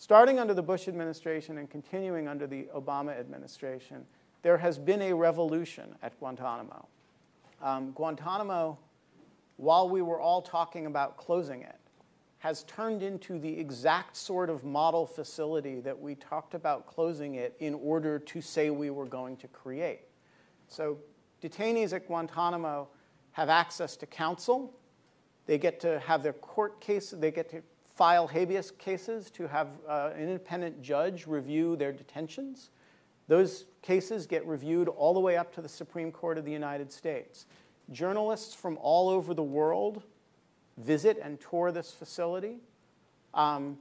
starting under the Bush administration and continuing under the Obama administration, there has been a revolution at Guantanamo. Guantanamo, while we were all talking about closing it, has turned into the exact sort of model facility that we talked about closing it in order to say we were going to create. So detainees at Guantanamo have access to counsel. They get to have their court cases. They get to file habeas cases to have an independent judge review their detentions. Those cases get reviewed all the way up to the Supreme Court of the United States. Journalists from all over the world visit and tour this facility. There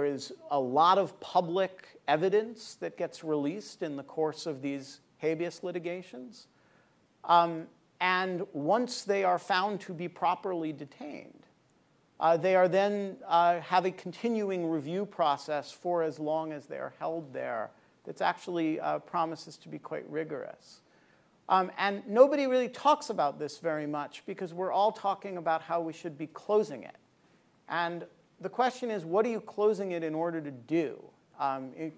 is a lot of public evidence that gets released in the course of these habeas litigations. And once they are found to be properly detained, they are then have a continuing review process for as long as they are held there that's actually promises to be quite rigorous. And nobody really talks about this very much because we're all talking about how we should be closing it. And the question is, what are you closing it in order to do?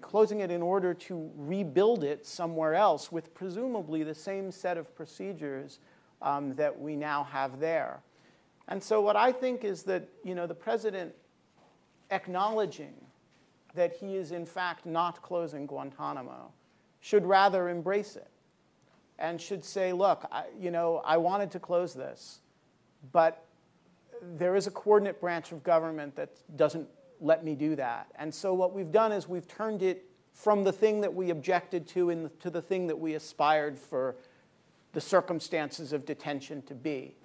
Closing it in order to rebuild it somewhere else with presumably the same set of procedures that we now have there. And so what I think is that the president acknowledging that he is in fact not closing Guantanamo should rather embrace it and should say, look, I wanted to close this, but there is a coordinate branch of government that doesn't let me do that. And so what we've done is we've turned it from the thing that we objected to to the thing that we aspired for the circumstances of detention to be.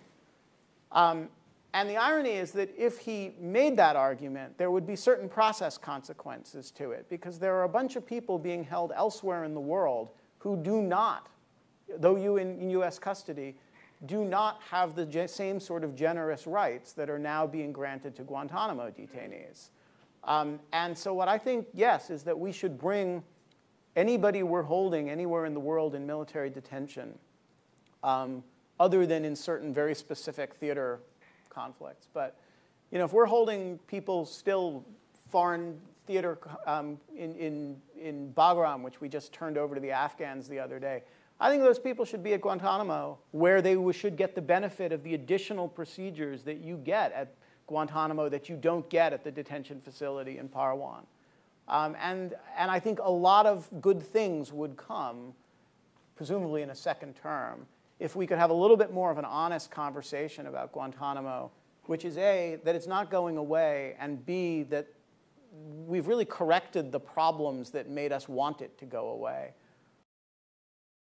And the irony is that if he made that argument, there would be certain process consequences to it, because there are a bunch of people being held elsewhere in the world who do not, though in US custody, do not have the same sort of generous rights that are now being granted to Guantanamo detainees. And so what I think, yes, is that we should bring anybody we're holding anywhere in the world in military detention, other than in certain very specific theater conflicts. But if we're holding people still foreign theater in Bagram, which we just turned over to the Afghans the other day, I think those people should be at Guantanamo, where they should get the benefit of the additional procedures that you get at Guantanamo that you don't get at the detention facility in Parwan. And I think a lot of good things would come, presumably in a second term, if we could have a little bit more of an honest conversation about Guantanamo, which is A, that it's not going away, and B, that we've really corrected the problems that made us want it to go away.